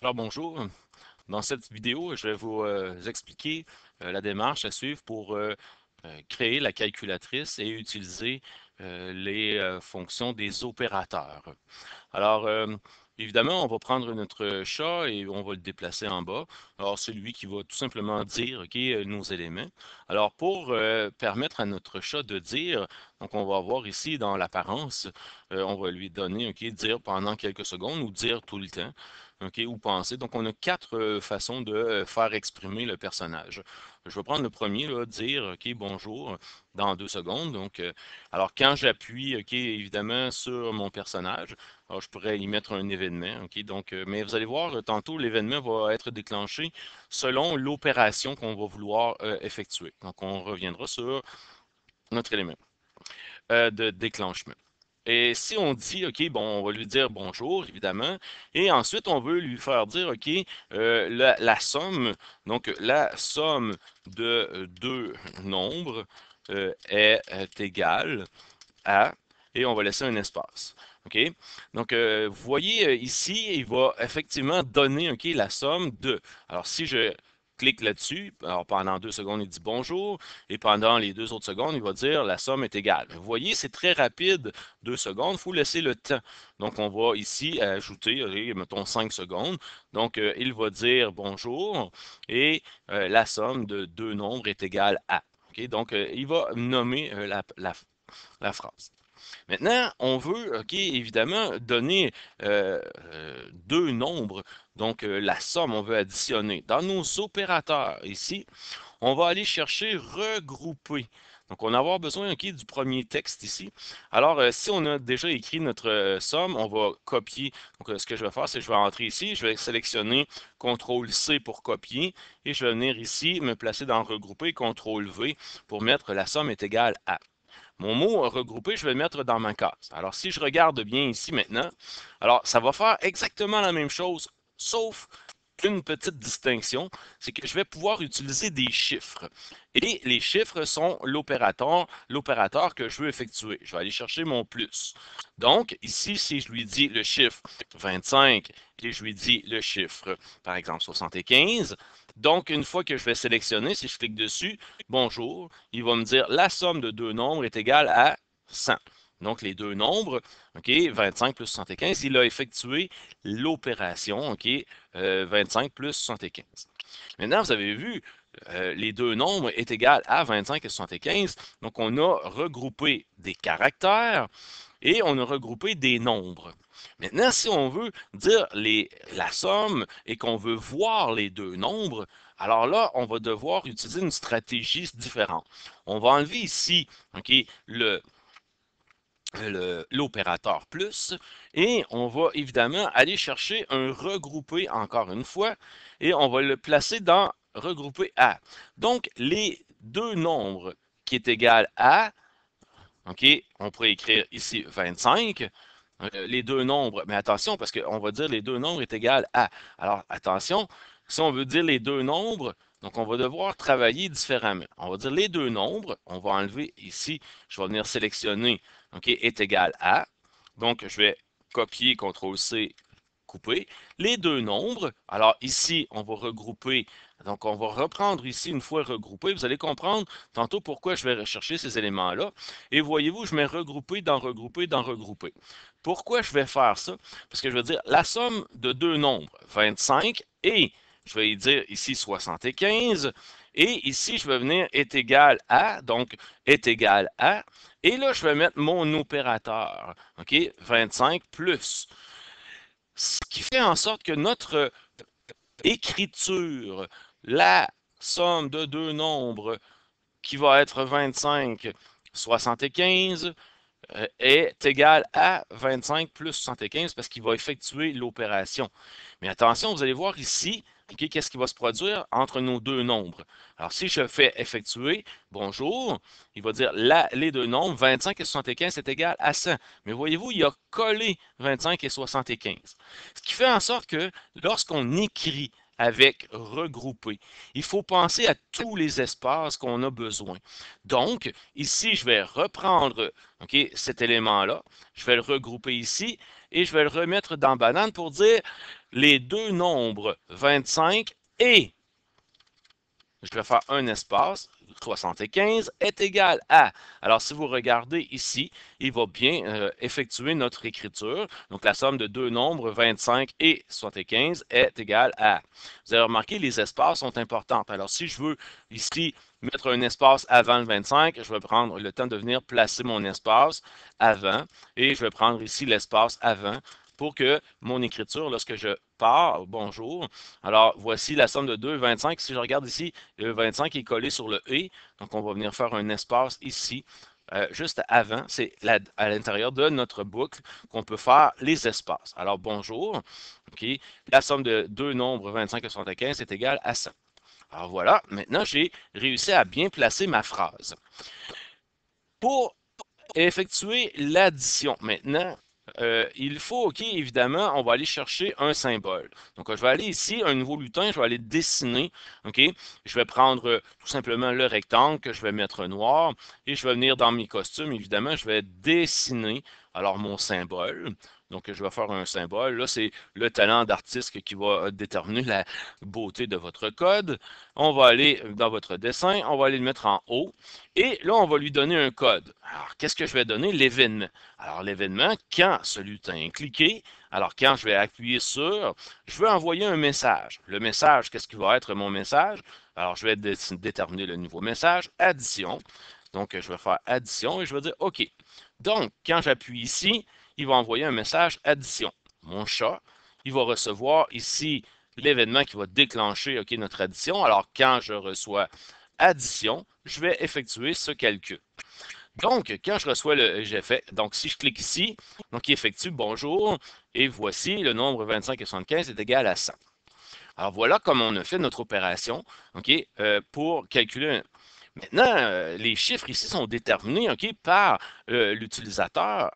Alors bonjour, dans cette vidéo, je vais vous expliquer la démarche à suivre pour créer la calculatrice et utiliser les fonctions des opérateurs. Alors, évidemment, on va prendre notre chat et on va le déplacer en bas. Alors, c'est lui qui va tout simplement dire, OK, nos éléments. Alors, pour permettre à notre chat de dire, donc on va voir ici dans l'apparence, on va lui donner, OK, dire pendant quelques secondes ou dire tout le temps, OK, ou penser. Donc, on a quatre façons de faire exprimer le personnage. Je vais prendre le premier, là, dire, OK, bonjour, dans 2 secondes. Donc, alors, quand j'appuie, OK, évidemment, sur mon personnage, alors, je pourrais y mettre un événement, OK? Donc, mais vous allez voir, tantôt, l'événement va être déclenché selon l'opération qu'on va vouloir effectuer. Donc, on reviendra sur notre élément de déclenchement. Et si on dit, OK, bon, on va lui dire bonjour, évidemment, et ensuite, on veut lui faire dire, OK, la somme, donc la somme de deux nombres est égale à, et on va laisser un espace. OK? Donc, vous voyez ici, il va effectivement donner, OK, la somme de. Alors, si je clique là-dessus, alors pendant 2 secondes, il dit bonjour, et pendant les 2 autres secondes, il va dire la somme est égale. Vous voyez, c'est très rapide, 2 secondes, il faut laisser le temps. Donc, on va ici ajouter, mettons 5 secondes. Donc, il va dire bonjour, et la somme de deux nombres est égale à. OK? Donc, il va nommer la phrase. Maintenant, on veut, OK, évidemment, donner deux nombres, donc la somme, on veut additionner. Dans nos opérateurs, ici, on va aller chercher regrouper. Donc, on va avoir besoin, OK, du premier texte ici. Alors, si on a déjà écrit notre somme, on va copier. Donc, ce que je vais faire, c'est que je vais entrer ici, je vais sélectionner CTRL-C pour copier, et je vais venir ici, me placer dans regrouper, CTRL-V pour mettre la somme est égale à. Mon mot regroupé, je vais le mettre dans ma case. Alors, si je regarde bien ici maintenant, alors ça va faire exactement la même chose, sauf une petite distinction, c'est que je vais pouvoir utiliser des chiffres. Et les chiffres sont l'opérateur que je veux effectuer. Je vais aller chercher mon plus. Donc, ici, si je lui dis le chiffre 25 et je lui dis le chiffre, par exemple, 75, donc une fois que je vais sélectionner, si je clique dessus, bonjour, il va me dire la somme de deux nombres est égale à 100. Donc, les deux nombres, OK, 25 plus 75, il a effectué l'opération, OK, 25 plus 75. Maintenant, vous avez vu, les deux nombres est égal à 25 et 75. Donc, on a regroupé des caractères et on a regroupé des nombres. Maintenant, si on veut dire la somme et qu'on veut voir les deux nombres, alors là, on va devoir utiliser une stratégie différente. On va enlever ici, OK, l'opérateur plus, et on va évidemment aller chercher un regroupé encore une fois, et on va le placer dans regroupé à. Donc, les deux nombres qui est égal à, OK, on pourrait écrire ici 25, les deux nombres, mais attention, parce qu'on va dire les deux nombres est égal à. Alors, attention, si on veut dire les deux nombres, donc on va devoir travailler différemment. On va dire les deux nombres, on va enlever ici, je vais venir sélectionner, OK, est égal à. Donc, je vais copier, CTRL-C, couper. Les deux nombres, alors ici, on va regrouper, donc on va reprendre ici une fois regroupé. Vous allez comprendre tantôt pourquoi je vais rechercher ces éléments-là. Et voyez-vous, je mets regrouper dans regrouper dans regrouper. Pourquoi je vais faire ça? Parce que je vais dire la somme de deux nombres, 25, et je vais y dire ici 75, et ici je vais venir est égal à, donc est égal à, et là je vais mettre mon opérateur, OK, 25 plus. Ce qui fait en sorte que notre écriture, la somme de deux nombres qui va être 25, 75, est égal à 25 plus 75 parce qu'il va effectuer l'opération. Mais attention, vous allez voir ici, okay, qu'est-ce qui va se produire entre nos deux nombres. Alors, si je fais effectuer, bonjour, il va dire les deux nombres, 25 et 75 est égal à 100. Mais voyez-vous, il a collé 25 et 75. Ce qui fait en sorte que lorsqu'on écrit avec regroupé, il faut penser à tous les espaces qu'on a besoin. Donc, ici, je vais reprendre okay, cet élément-là, je vais le regrouper ici et je vais le remettre dans banane pour dire les deux nombres 25 et, je vais faire un espace, 75 est égal à. Alors, si vous regardez ici, il va bien effectuer notre écriture. Donc, la somme de deux nombres, 25 et 75, est égale à. Vous avez remarqué, les espaces sont importants. Alors, si je veux ici mettre un espace avant le 25, je vais prendre le temps de venir placer mon espace avant et je vais prendre ici l'espace avant pour que mon écriture, lorsque je pars, bonjour, alors voici la somme de 2, 25. Si je regarde ici, le 25 est collé sur le « et », donc on va venir faire un espace ici, juste avant, c'est à l'intérieur de notre boucle qu'on peut faire les espaces. Alors bonjour, ok, la somme de deux nombres 25 et 75 est égale à 100. Alors voilà, maintenant j'ai réussi à bien placer ma phrase. Pour effectuer l'addition, maintenant, il faut, OK, évidemment, on va aller chercher un symbole. Donc, je vais aller ici, un nouveau lutin, je vais aller dessiner, OK? Je vais prendre tout simplement le rectangle que je vais mettre noir et je vais venir dans mes costumes, évidemment, je vais dessiner, alors, mon symbole. Donc, je vais faire un symbole. Là, c'est le talent d'artiste qui va déterminer la beauté de votre code. On va aller dans votre dessin, on va aller le mettre en haut. Et là, on va lui donner un code. Alors, qu'est-ce que je vais donner? L'événement. Alors, l'événement, quand ce lutin est cliqué, alors quand je vais appuyer sur, je veux envoyer un message. Le message, qu'est-ce qui va être mon message? Alors, je vais déterminer le nouveau message, addition. Donc, je vais faire addition et je vais dire OK. Donc, quand j'appuie ici, il va envoyer un message addition. Mon chat, il va recevoir ici l'événement qui va déclencher OK, notre addition. Alors, quand je reçois addition, je vais effectuer ce calcul. Donc, quand je reçois j'ai fait, donc si je clique ici, donc il effectue bonjour, et voici le nombre 25 et 75 est égal à 100. Alors voilà comment on a fait notre opération, OK, pour calculer. Maintenant, les chiffres ici sont déterminés, OK, par l'utilisateur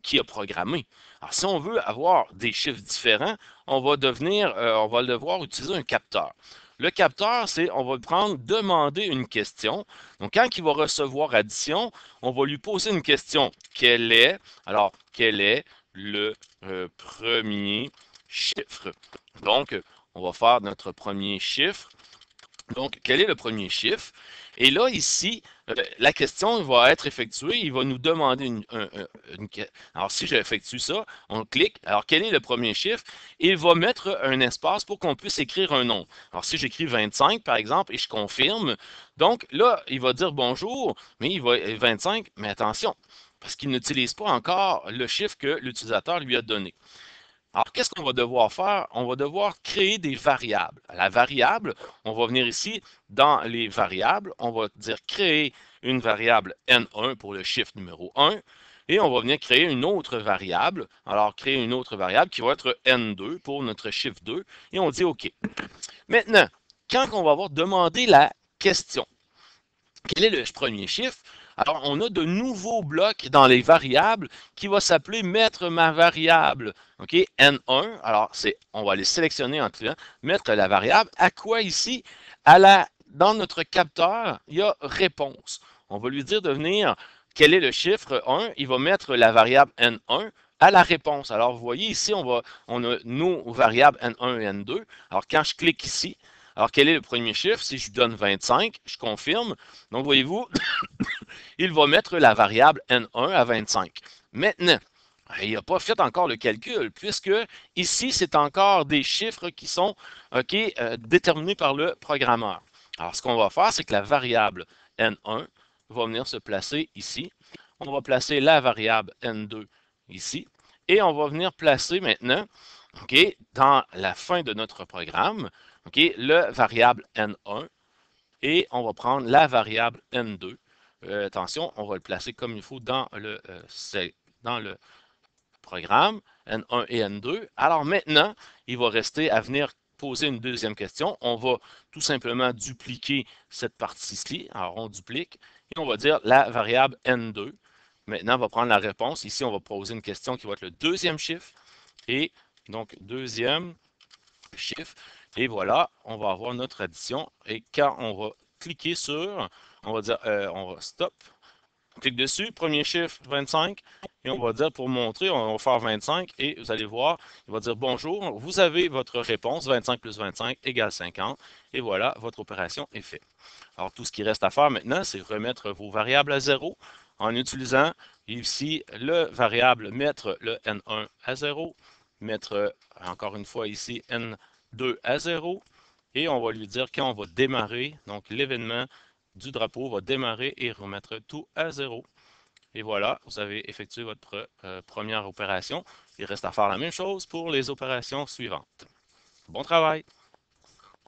qui a programmé. Alors, si on veut avoir des chiffres différents, on va devoir utiliser un capteur. Le capteur, c'est, on va prendre, demander une question. Donc, quand il va recevoir addition, on va lui poser une question. Quel est le premier chiffre? Donc, on va faire notre premier chiffre. Donc, quel est le premier chiffre? Et là, ici, la question va être effectuée. Il va nous demander alors, si j'effectue ça, on clique. Alors, quel est le premier chiffre? Il va mettre un espace pour qu'on puisse écrire un nom. Alors, si j'écris 25, par exemple, et je confirme, donc là, il va dire bonjour, mais il va 25, mais attention, parce qu'il n'utilise pas encore le chiffre que l'utilisateur lui a donné. Alors, qu'est-ce qu'on va devoir faire? On va devoir créer des variables. La variable, on va venir ici dans les variables, on va dire créer une variable N1 pour le chiffre numéro 1, et on va venir créer une autre variable. Alors, créer une autre variable qui va être N2 pour notre chiffre 2, et on dit OK. Maintenant, quand on va avoir demandé la question, quel est le premier chiffre? Alors, on a de nouveaux blocs dans les variables qui va s'appeler mettre ma variable. OK, N1. Alors, on va les sélectionner en cliquant, mettre la variable. À quoi ici? Dans notre capteur, il y a réponse. On va lui dire de venir, quel est le chiffre 1? Il va mettre la variable N1 à la réponse. Alors, vous voyez ici, on a nos variables N1 et N2. Alors, quand je clique ici, alors, quel est le premier chiffre? Si je lui donne 25, je confirme. Donc, voyez-vous, il va mettre la variable N1 à 25. Maintenant, il n'a pas fait encore le calcul, puisque ici, c'est encore des chiffres qui sont déterminés par le programmeur. Alors, ce qu'on va faire, c'est que la variable N1 va venir se placer ici. On va placer la variable N2 ici. Et on va venir placer maintenant, dans la fin de notre programme, le variable N1 et on va prendre la variable N2. Attention, on va le placer comme il faut dans le programme N1 et N2. Alors maintenant, il va rester à venir poser une deuxième question. On va tout simplement dupliquer cette partie-ci. Alors on duplique et on va dire la variable N2. Maintenant, on va prendre la réponse. Ici, on va poser une question qui va être le deuxième chiffre. Et donc, deuxième chiffre. Et voilà, on va avoir notre addition. Et quand on va cliquer sur, on va dire, on va stop. Clique dessus, premier chiffre 25, et on va dire pour montrer, on va faire 25, et vous allez voir, il va dire bonjour, vous avez votre réponse, 25 plus 25 égale 50, et voilà, votre opération est faite. Alors, tout ce qui reste à faire maintenant, c'est remettre vos variables à zéro en utilisant ici le variable mettre le N1 à zéro, mettre encore une fois ici N2 à zéro, et on va lui dire quand on va démarrer, donc l'événement du drapeau va démarrer et remettre tout à zéro. Et voilà, vous avez effectué votre première opération. Il reste à faire la même chose pour les opérations suivantes. Bon travail!